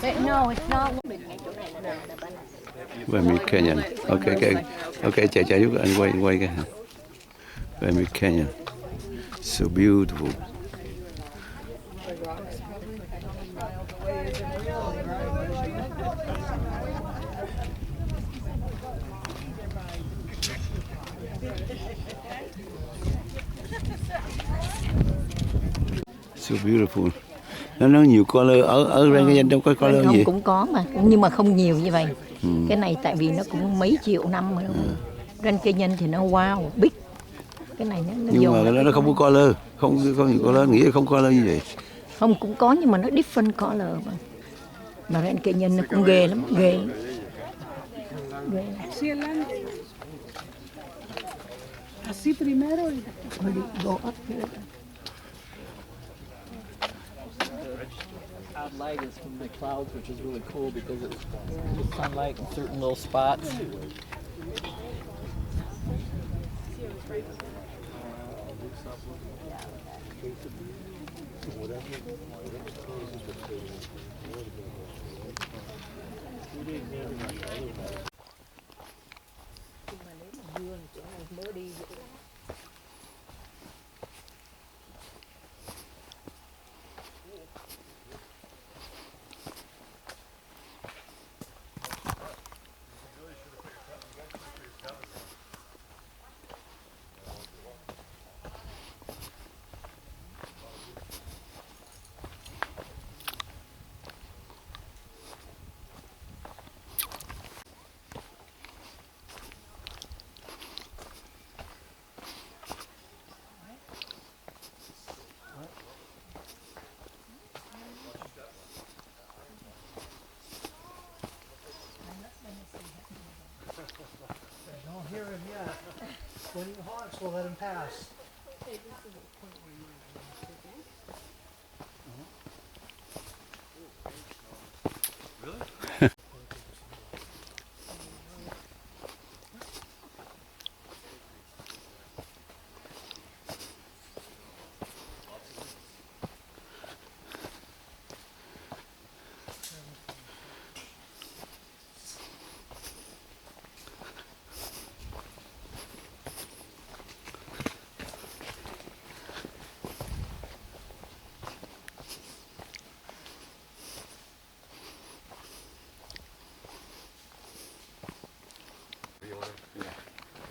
No, it's not. Very Kenyan. Okay, chạy giúp anh quay cái. Very Kenyan. So beautiful. So beautiful. Nó nhiều color ở đây cái danh trong có color gì? Cũng có mà, nhưng mà không nhiều như vậy. Cái này tại vì nó cũng mấy triệu năm rồi. Grand Canyon thì nó wow, big. Cái này nó nhưng mà nó không có color, không có nhiều color, nghĩ là không color như vậy. Không, cũng có nhưng mà nó different color mà. Mà Grand Canyon nó cũng ghê lắm, ghê. Así primero y Go up here. Odd light is from the clouds, which is really cool because it's sunlight in certain little spots. don't hear him yet. When he honks, we'll let him pass.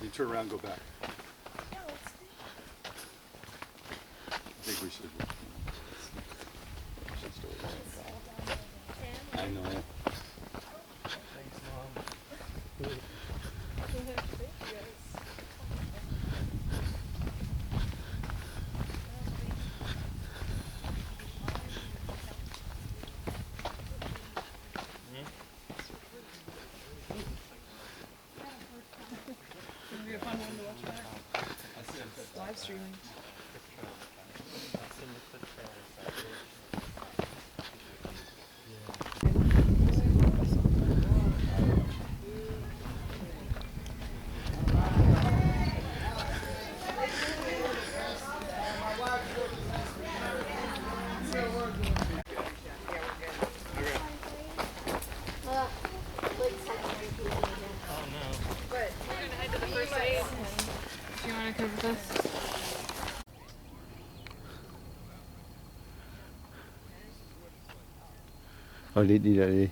You turn around and go back. I think we should. I know. Live streaming. Do you want to cover this? Thôi đi ra đi.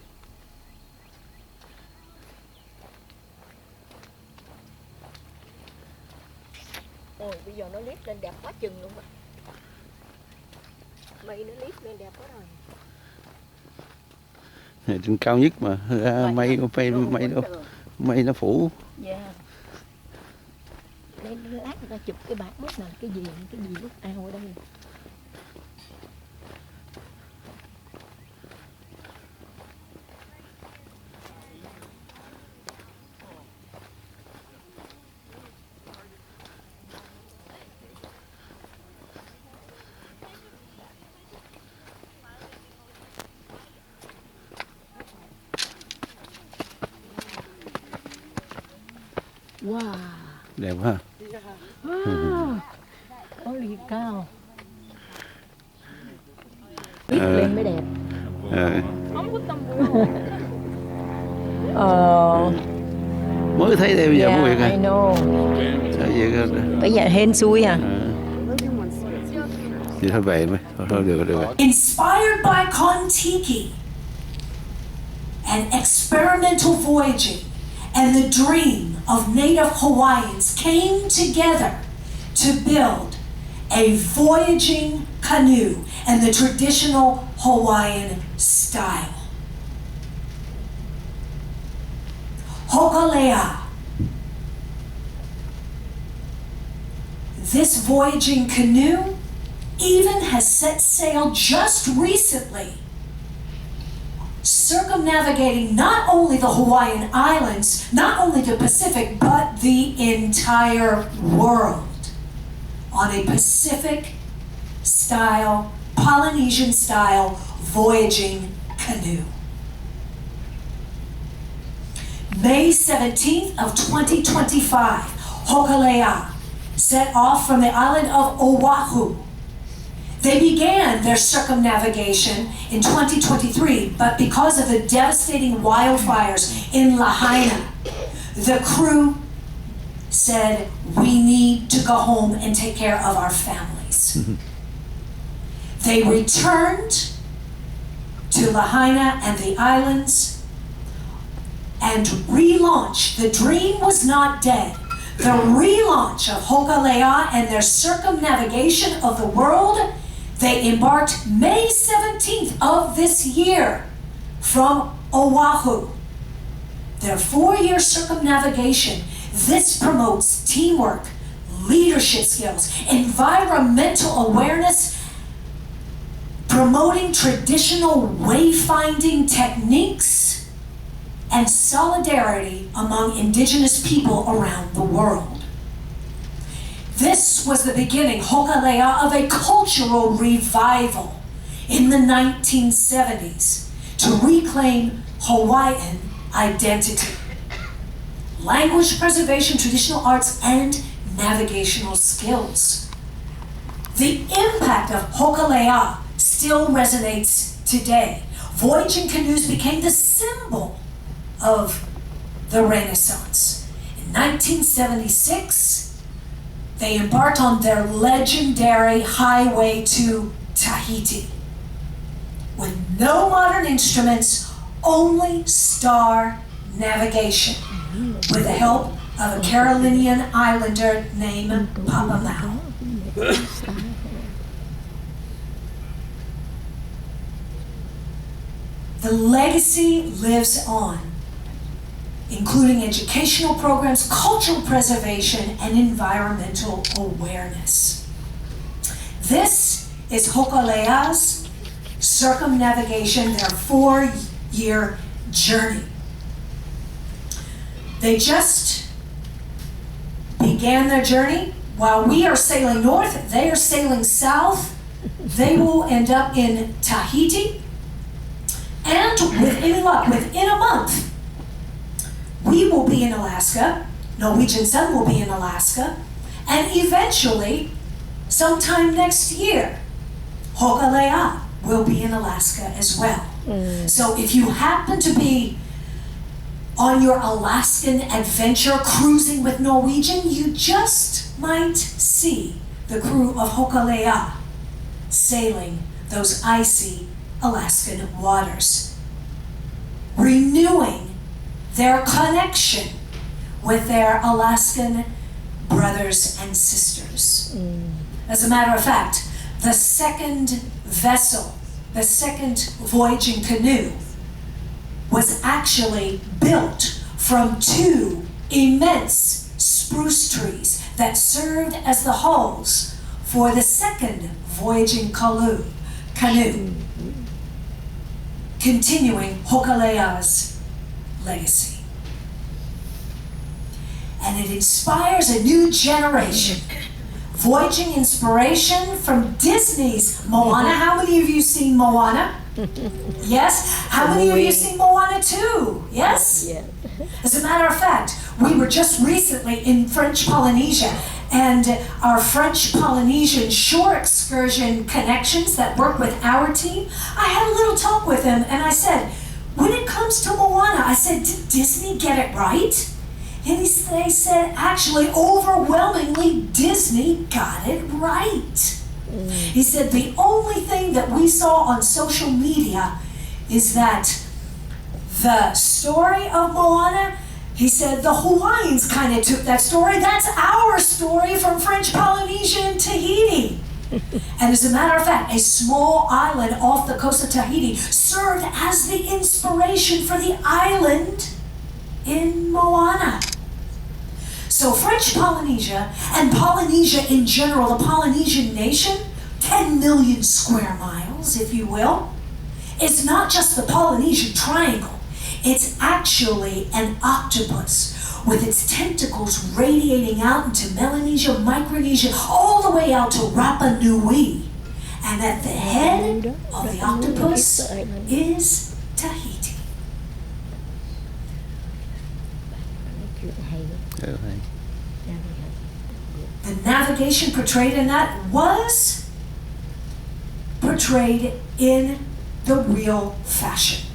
Ôi, bây giờ nó lift lên đẹp quá chừng luôn mà. Mây nó lift lên đẹp quá rồi. Này trên cao nhất mà mây nó phủ. Yeah. Lấy lát người ta chụp cái bản bức này cái gì lúc ao ở đây. Wow. Đẹp ha. Ôi cao. Lên mới đẹp. Mới thấy đây bây giờ mới yeah, biết I à. know. Sao vậy cơ? Bây giờ hên xui à. Thì thôi vậy mới. Thôi được rồi. Inspired by Kon-Tiki and experimental voyaging and the dream of native Hawaiians came together to build a voyaging canoe in the traditional Hawaiian style. Hokalea. This voyaging canoe even has set sail just recently, circumnavigating not only the Hawaiian Islands, not only the Pacific, but the entire world on a Pacific-style, Polynesian-style voyaging canoe. May 17th of 2025, Hokalea set off from the island of Oahu. They began their circumnavigation in 2023, but because of the devastating wildfires in Lahaina, the crew said, we need to go home and take care of our families. They returned to Lahaina and the islands and relaunched. The dream was not dead. The relaunch of Hokalea and their circumnavigation of the world, they embarked May 17th of this year from Oahu. Their 4-year circumnavigation, this promotes teamwork, leadership skills, environmental awareness, promoting traditional wayfinding techniques, and solidarity among indigenous people around the world. This was the beginning, Hokalea, of a cultural revival in the 1970s to reclaim Hawaiian identity, language preservation, traditional arts, and navigational skills. The impact of Hokalea still resonates today. Voyaging canoes became the symbol of the Renaissance. In 1976, they embarked on their legendary highway to Tahiti. With no modern instruments, only star navigation, with the help of a Carolinian islander named Papa Mau. The legacy lives on, including educational programs, cultural preservation, and environmental awareness. This is Hokalea's circumnavigation, their 4-year journey. They just began their journey. While we are sailing north, they are sailing south. They will end up in Tahiti. And with any luck, within a month, we will be in Alaska, Norwegian Sun will be in Alaska, and eventually, sometime next year, Hokalea will be in Alaska as well. So if you happen to be on your Alaskan adventure cruising with Norwegian, you just might see the crew of Hokalea sailing those icy Alaskan waters, renewing their connection with their Alaskan brothers and sisters. As a matter of fact, the second vessel, the second voyaging canoe, was actually built from 2 immense spruce trees that served as the hulls for the second voyaging canoe, continuing Hokalea's legacy. And it inspires a new generation. Voyaging inspiration from Disney's Moana. How many of you seen Moana? Yes? How many of you seen Moana 2? Yes? Yeah. As a matter of fact, we were just recently in French Polynesia, and our French Polynesian shore excursion connections that work with our team, I had a little talk with him and I said, when it comes to Moana, I said, did Disney get it right? And they said, actually, overwhelmingly, Disney got it right. He said, the only thing that we saw on social media is that the story of Moana, he said, the Hawaiians kind of took that story. That's our story from French Polynesia and Tahiti. And as a matter of fact, a small island off the coast of Tahiti served as the inspiration for the island in Moana. So French Polynesia and Polynesia in general, the Polynesian nation, 10 million square miles, if you will, is not just the Polynesian Triangle. It's actually an octopus with its tentacles radiating out into Melanesia, Micronesia, all the way out to Rapa Nui. And at the head of the octopus is Tahiti. The navigation portrayed in that was portrayed in the real fashion,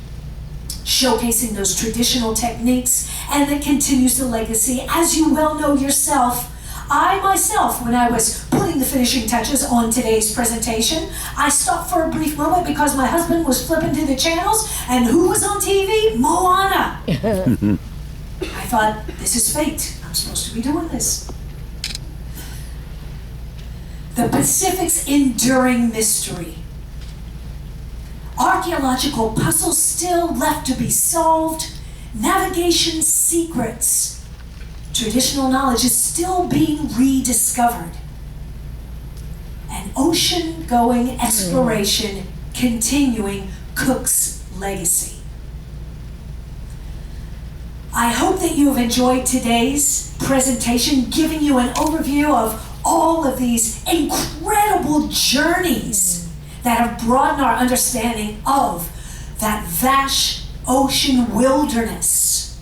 showcasing those traditional techniques, and that continues the legacy. As you well know yourself, I myself, when I was putting the finishing touches on today's presentation, I stopped for a brief moment because my husband was flipping through the channels, and who was on TV? Moana. I thought, this is fate. I'm supposed to be doing this. The Pacific's enduring mystery. Archaeological puzzles still left to be solved. Navigation secrets. Traditional knowledge is still being rediscovered. And ocean-going exploration continuing Cook's legacy. I hope that you have enjoyed today's presentation, giving you an overview of all of these incredible journeys that have broadened our understanding of that vast ocean wilderness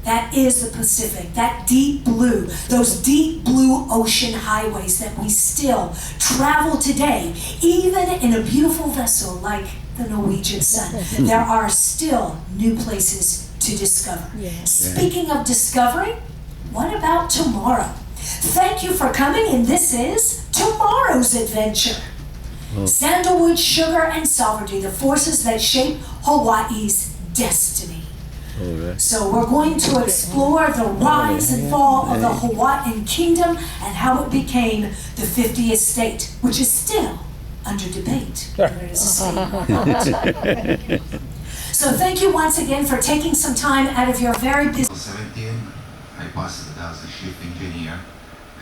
that is the Pacific, that deep blue, those deep blue ocean highways that we still travel today, even in a beautiful vessel like the Norwegian Sun. There are still new places to discover. Speaking of discovery, what about tomorrow? Thank you for coming, and this is tomorrow's adventure. Sandalwood, sugar, and sovereignty, the forces that shape Hawaii's destiny. So we're going to explore the rise and fall of the Hawaiian kingdom and how it became the 50th state, which is still under debate. So thank you once again for taking some time out of your very busy... 17, I passed as a chief engineer,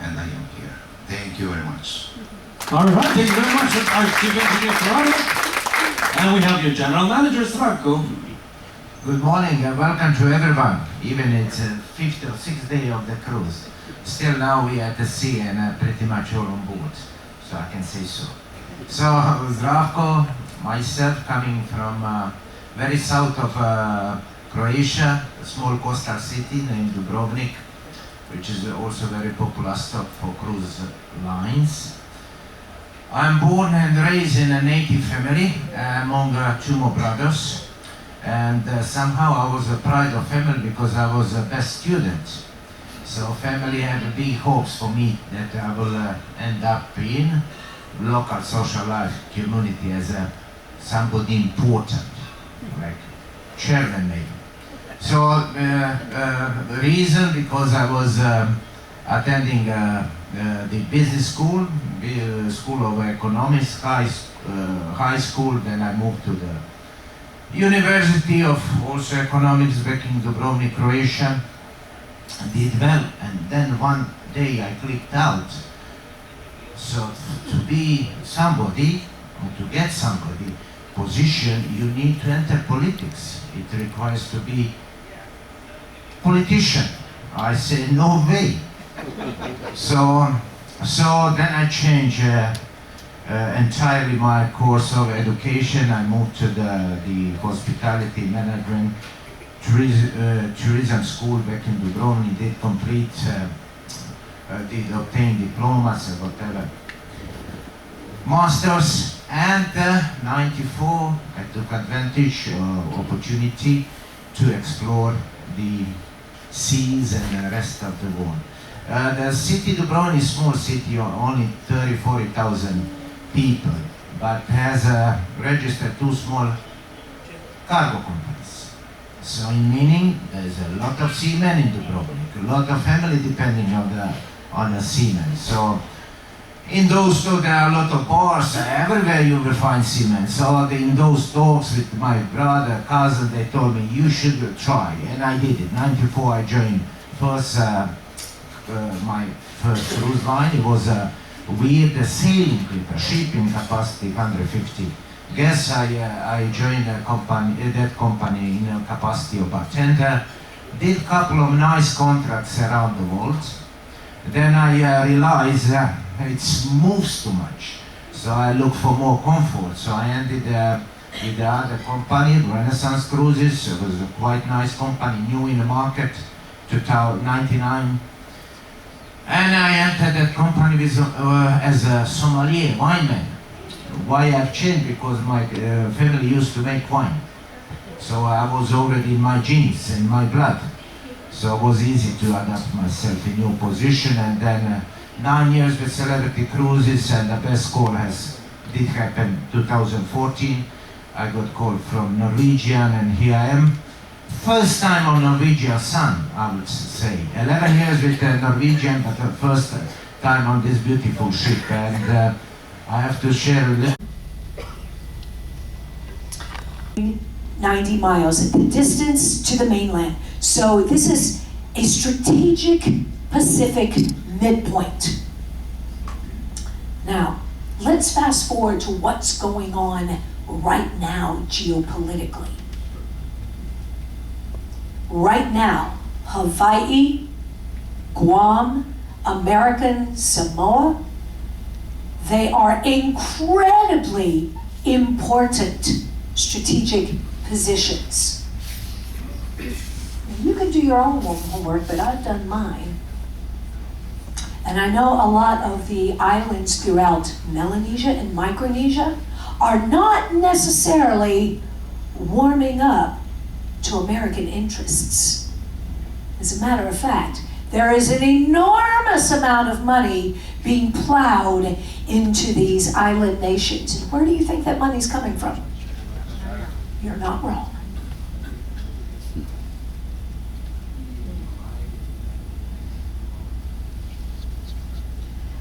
and I am here. Thank you very much. All right, thank you very much, our chief engineer, Toronto. And we have your general manager, Srako. Good morning and welcome to everyone. Even it's the 5th or 6th day of the cruise. Still now we are at the sea and pretty much all on board, so I can say so. So Zdravko, myself, coming from very south of Croatia, a small coastal city named Dubrovnik, which is also a very popular stop for cruise lines. I'm born and raised in a native family among two more brothers. And somehow I was a pride of family because I was the best student. So family had big hopes for me that I will end up in local social life, community as somebody important, like chairman maybe. So the reason, because I was attending the business school, School of Economics, high school, then I moved to the University of also Economics back in Dubrovnik, Croatia. Did well, and then one day I clicked out. So to be somebody, or to get somebody position, you need to enter politics. It requires to be politician. I said, no way. So then I changed entirely my course of education. I moved to the hospitality management tourism school back in Dubrovnik. Did complete did obtain diplomas and whatever. Masters, and 94 I took advantage of opportunity to explore the seas and the rest of the world. The city Dubrovnik is a small city, only 40,000 people, but has registered 2 small cargo companies. So in meaning, there's a lot of seamen in Dubrovnik, a lot of family depending on the seamen. So in those two, there are a lot of bars. Everywhere you will find seamen. So in those talks with my brother, cousin, they told me, you should try. And I did it. 94, I joined my first cruise line. It was a weird sailing clipper, shipping capacity 150 guests. I joined that company in a capacity of bartender. Did a couple of nice contracts around the world. Then I realized that it moves too much. So I looked for more comfort. So I ended with the other company, Renaissance Cruises. It was a quite nice company, new in the market, 2099. And I entered that company with, as a sommelier, wineman. Why I've changed? Because my family used to make wine. So I was already in my genes, in my blood. So it was easy to adapt myself in new position. And then 9 years with Celebrity Cruises, and the best call did happen 2014. I got called from Norwegian, and here I am. First time on Norwegian Sun, I would say. 11 years with Norwegian, but the first time on this beautiful ship. And I have to share a little. 90 miles at the distance to the mainland. So this is a strategic Pacific midpoint. Now, let's fast forward to what's going on right now geopolitically. Right now, Hawaii, Guam, American Samoa, they are incredibly important strategic positions. You can do your own homework, but I've done mine. And I know a lot of the islands throughout Melanesia and Micronesia are not necessarily warming up to American interests. As a matter of fact, there is an enormous amount of money being plowed into these island nations. And where do you think that money's coming from? You're not wrong.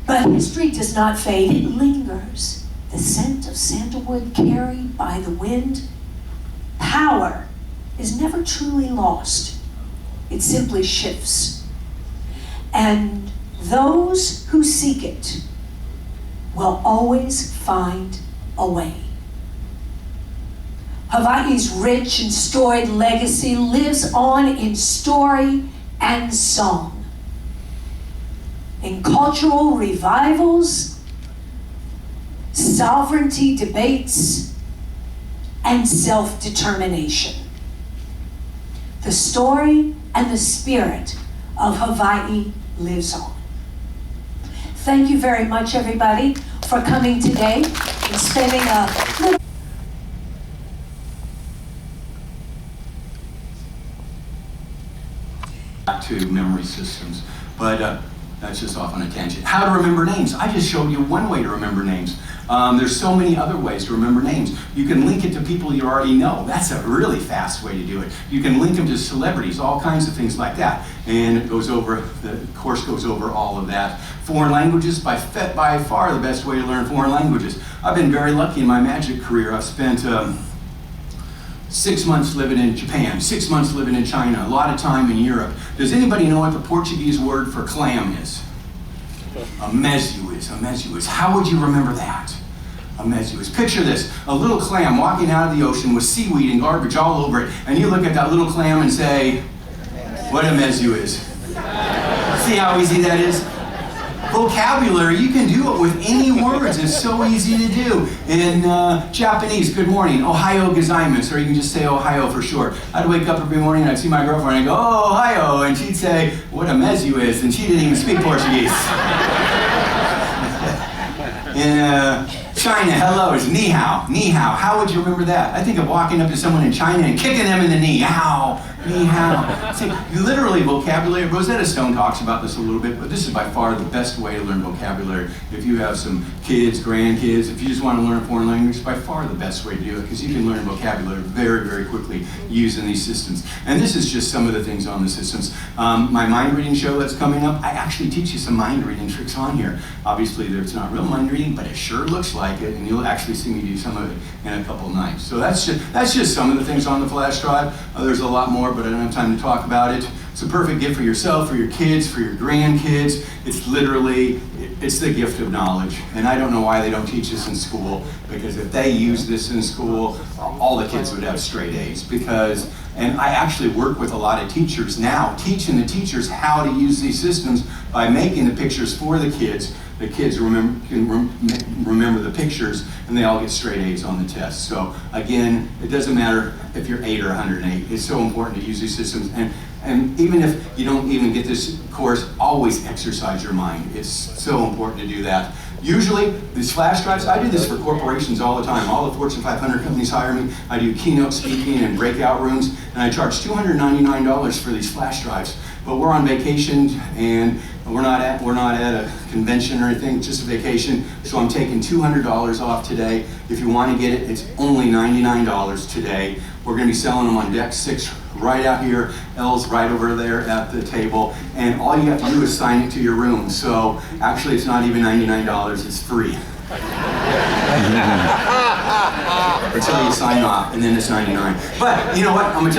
But history does not fade, it lingers. The scent of sandalwood carried by the wind. Power is never truly lost. It simply shifts. And those who seek it will always find a way. Hawaii's rich and storied legacy lives on in story and song, in cultural revivals, sovereignty debates, and self-determination. The story and the spirit of Hawaii lives on. Thank you very much, everybody, for coming today and spending a little to memory systems, but that's just off on a tangent. How to remember names. I just showed you one way to remember names. There's so many other ways to remember names. You can link it to people you already know. That's a really fast way to do it. You can link them to celebrities, all kinds of things like that. And it goes over, the course goes over all of that. Foreign languages, by far the best way to learn foreign languages. I've been very lucky in my magic career. I've spent 6 months living in Japan, 6 months living in China, a lot of time in Europe. Does anybody know what the Portuguese word for clam is? Amezuis. How would you remember that? Amezuis. Picture this, a little clam walking out of the ocean with seaweed and garbage all over it, and you look at that little clam and say, what a mezu is. See how easy that is? vocabulary, you can do it with any words. It's so easy to do. In Japanese, good morning, Ohayo gozaimasu, or you can just say Ohio for short. I'd wake up every morning, I'd see my girlfriend, and I'd go, oh, Ohio, and she'd say, what a mess you is, and she didn't even speak Portuguese. In China, hello is ni hao, ni hao. How would you remember that? I think of walking up to someone in China and kicking them in the knee. Ow, ni hao. See, literally vocabulary. Rosetta Stone talks about this a little bit, but this is by far the best way to learn vocabulary. If you have some kids, grandkids, if you just want to learn a foreign language, it's by far the best way to do it, because you can learn vocabulary very, very quickly using these systems. And this is just some of the things on the systems. My mind reading show that's coming up, I actually teach you some mind reading tricks on here. Obviously, it's not real mind reading, but it sure looks like it, and you'll actually see me do some of it in a couple nights. So that's just some of the things on the flash drive. There's a lot more, but I don't have time to talk about it. It's a perfect gift for yourself, for your kids, for your grandkids. It's literally, it's the gift of knowledge. And I don't know why they don't teach this in school, because if they use this in school, all the kids would have straight A's. And I actually work with a lot of teachers now, teaching the teachers how to use these systems by making the pictures for the kids. The kids can remember the pictures, and they all get straight A's on the test. So again, it doesn't matter if you're 8 or 108. It's so important to use these systems. And even if you don't even get this course, always exercise your mind. It's so important to do that. Usually, these flash drives, I do this for corporations all the time. All the Fortune 500 companies hire me. I do keynote speaking and breakout rooms, and I charge $299 for these flash drives. But we're on vacation, and we're not at a convention or anything, just a vacation. So I'm taking $200 off today. If you want to get it, it's only $99 today. We're going to be selling them on deck 6 right out here. Elle's right over there at the table. And all you have to do is sign it to your room. So actually, it's not even $99, it's free. Until you sign off, and then it's $99. But you know what? I'm going to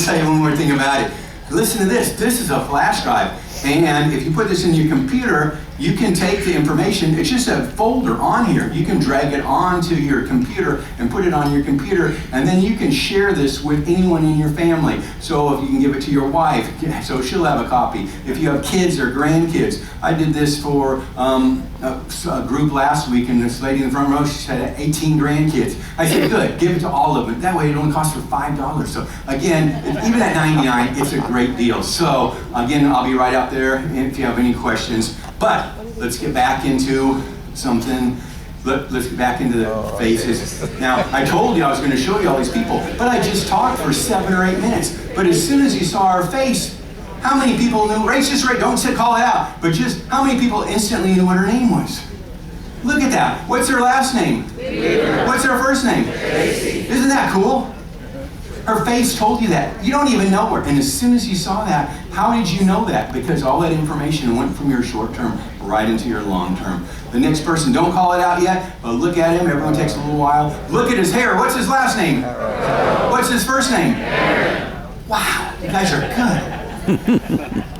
tell you one more thing about it. Listen to this. This is a flash drive. And if you put this in your computer, you can take the information. It's just a folder on here. You can drag it onto your computer and put it on your computer, and then you can share this with anyone in your family. So if you can give it to your wife, so she'll have a copy. If you have kids or grandkids. I did this for a group last week, and this lady in the front row, she had 18 grandkids. I said, good, give it to all of them. That way it only costs her $5. So again, even at $99, it's a great deal. So again, I'll be right out there if you have any questions. But let's get back into something. Let's get back into the faces. Now, I told you I was going to show you all these people, but I just talked for 7 or 8 minutes. But as soon as you saw our face, how many people knew? Race just right, don't call it out. But just how many people instantly knew what her name was? Look at that. What's her last name? What's her first name? Isn't that cool? Her face told you that. You don't even know her. And as soon as you saw that, how did you know that? Because all that information went from your short term right into your long term. The next person, don't call it out yet, but look at him. Everyone takes a little while. Look at his hair. What's his last name? What's his first name? Wow, you guys are good.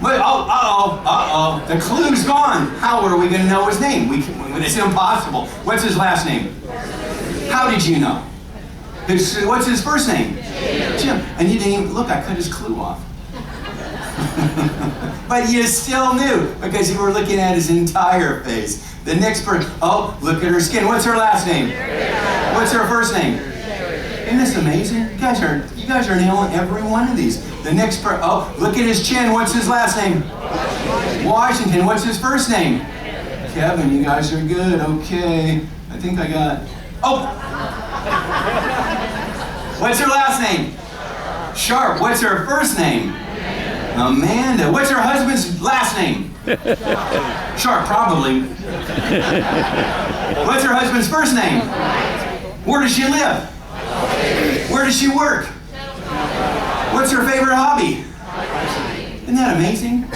But, uh-oh. The clue's gone. How are we going to know his name? It's impossible. What's his last name? How did you know? What's his first name? Jim. And you didn't even, look, I cut his clue off. But you still knew, because you were looking at his entire face. The next person, oh, look at her skin. What's her last name? What's her first name? Isn't this amazing? You guys are nailing every one of these. The next person, oh, look at his chin. What's his last name? Washington. What's his first name? Kevin. You guys are good. Okay. I think I got, oh. What's her last name? Sharp. What's her first name? Amanda. What's her husband's last name? Sharp, probably. What's her husband's first name? Where does she live? Where does she work? What's her favorite hobby? Isn't that amazing?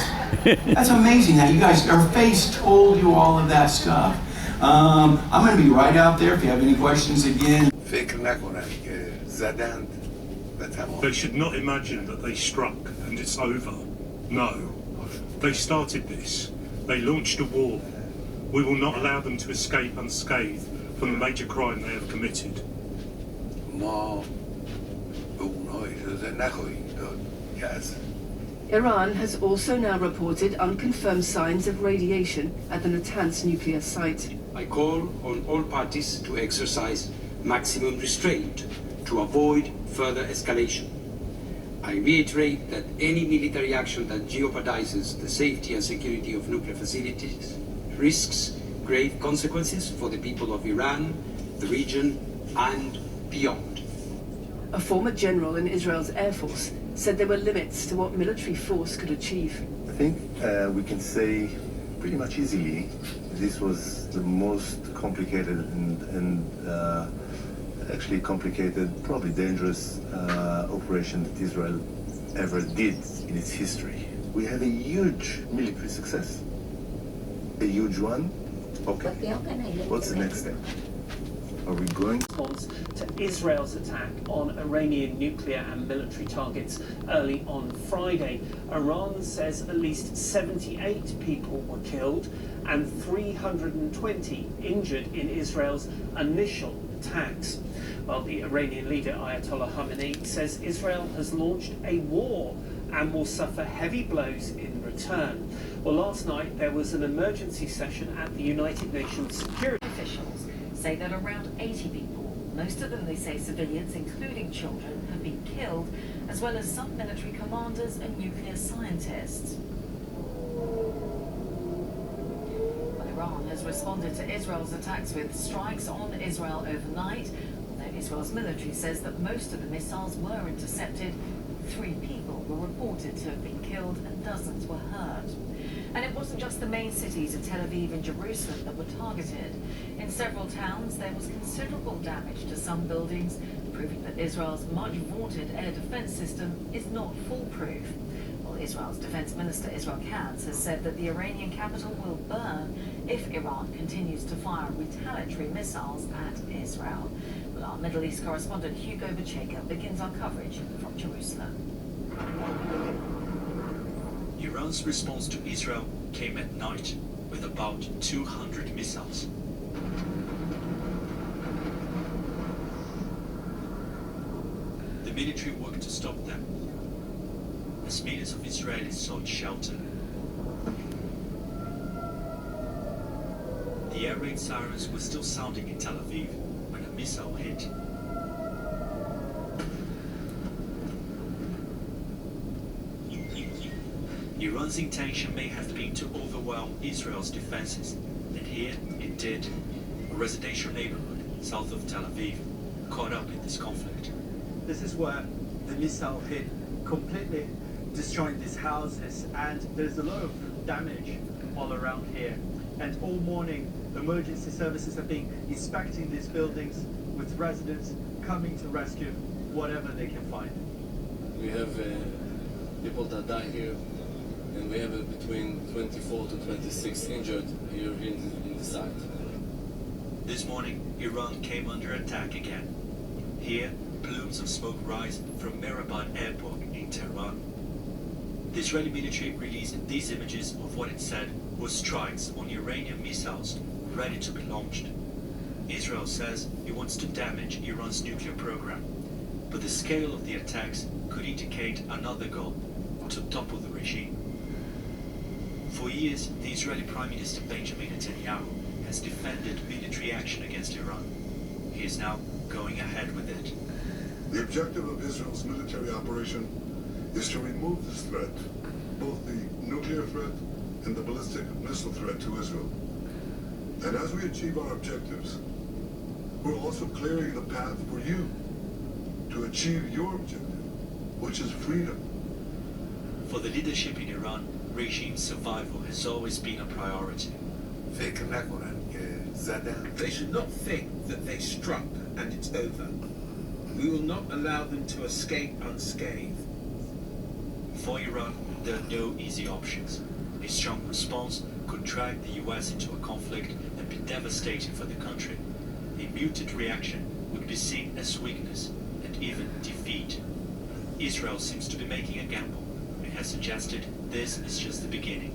That's amazing that you guys, her face told you all of that stuff. I'm going to be right out there if you have any questions again. They should not imagine that they struck and it's over. No. They started this. They launched a war. We will not allow them to escape unscathed from the major crime they have committed. Iran has also now reported unconfirmed signs of radiation at the Natanz nuclear site. I call on all parties to exercise maximum restraint to avoid further escalation. I reiterate that any military action that jeopardizes the safety and security of nuclear facilities risks grave consequences for the people of Iran, the region, and beyond. A former general in Israel's Air Force said there were limits to what military force could achieve. I think we can say pretty much easily this was the most complicated and actually complicated, probably dangerous operation that Israel ever did in its history. We had a huge military success, a huge one. Okay, what's the next step? Are we going? Response to Israel's attack on Iranian nuclear and military targets early on Friday. Iran says at least 78 people were killed and 320 injured in Israel's initial attacks. While the Iranian leader Ayatollah Khamenei says Israel has launched a war and will suffer heavy blows in return. Well, last night there was an emergency session at the United Nations Security. Officials say that around 80 people, most of them they say civilians, including children, have been killed, as well as some military commanders and nuclear scientists. Iran has responded to Israel's attacks with strikes on Israel overnight, although Israel's military says that most of the missiles were intercepted. 3 people were reported to have been killed and dozens were hurt. And it wasn't just the main cities of Tel Aviv and Jerusalem that were targeted. In several towns, there was considerable damage to some buildings, proving that Israel's much-vaunted air defense system is not foolproof. Well, Israel's defense minister Israel Katz has said that the Iranian capital will burn if Iran continues to fire retaliatory missiles at Israel. Well, our Middle East correspondent Hugo Bachega begins our coverage from Jerusalem. Iran's response to Israel came at night with about 200 missiles. The military worked to stop them, as millions of Israelis sought shelter. The air raid sirens were still sounding in Tel Aviv when a missile hit. Iran's intention may have been to overwhelm Israel's defenses, and here it did. A residential neighborhood south of Tel Aviv caught up in this conflict. This is where the missile hit, completely destroying these houses, and there's a lot of damage all around here. And all morning, emergency services have been inspecting these buildings with residents coming to rescue whatever they can find. We have people that die here, and we have between 24 to 26 injured here in the site. This morning, Iran came under attack again. Here, plumes of smoke rise from Mehrabad Airport in Tehran. The Israeli military released these images of what it said were strikes on Iranian missiles ready to be launched. Israel says it wants to damage Iran's nuclear program, but the scale of the attacks could indicate another goal: to topple the regime. For years, the Israeli Prime Minister Benjamin Netanyahu has defended military action against Iran. He is now going ahead with it. The objective of Israel's military operation is to remove this threat, both the nuclear threat and the ballistic missile threat to Israel. And as we achieve our objectives, we're also clearing the path for you to achieve your objective, which is freedom. For the leadership in Iran, regime survival has always been a priority. They should not think that they struck and it's over. We will not allow them to escape unscathed. For Iran, there are no easy options. A strong response could drag the US into a conflict and be devastating for the country. A muted reaction would be seen as weakness and even defeat. Israel seems to be making a gamble and has suggested this is just the beginning.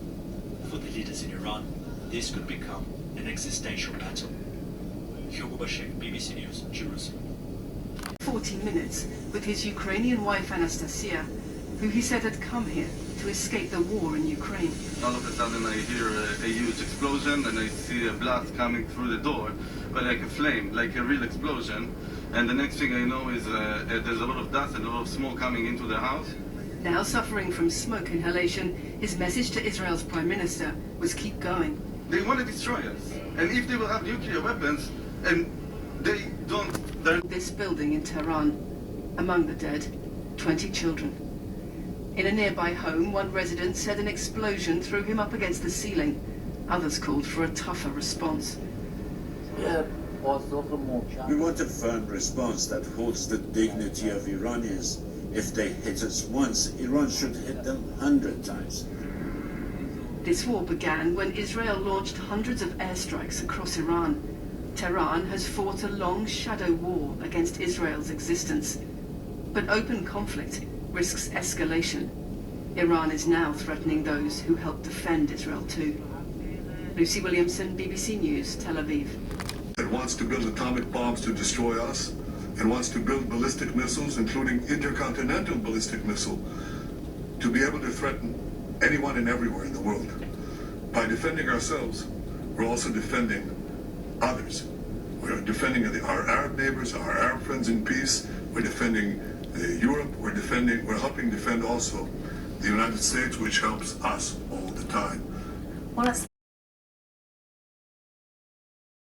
For the leaders in Iran, this could become an existential battle. Hugo Bashek, BBC News, Jerusalem. 14 minutes with his Ukrainian wife Anastasia, who he said had come here to escape the war in Ukraine. All of a sudden I hear a huge explosion and I see a blast coming through the door, but like a flame, like a real explosion. And the next thing I know is there's a lot of dust and a lot of smoke coming into the house. Now suffering from smoke inhalation, his message to Israel's Prime Minister was keep going. They want to destroy us. And if they will have nuclear weapons, and they don't... This building in Tehran, among the dead, 20 children. In a nearby home, one resident said an explosion threw him up against the ceiling. Others called for a tougher response. We want a firm response that holds the dignity of Iranians. If they hit us once, Iran should hit them 100 times. This war began when Israel launched hundreds of airstrikes across Iran. Tehran has fought a long shadow war against Israel's existence. But open conflict risks escalation. Iran is now threatening those who helped defend Israel too. Lucy Williamson, BBC News, Tel Aviv. It wants to build atomic bombs to destroy us, and wants to build ballistic missiles, including intercontinental ballistic missile, to be able to threaten anyone and everywhere in the world. By defending ourselves, we're also defending others. We're defending our Arab neighbors, our Arab friends in peace. We're defending Europe. We're helping defend also the United States, which helps us all the time. Well,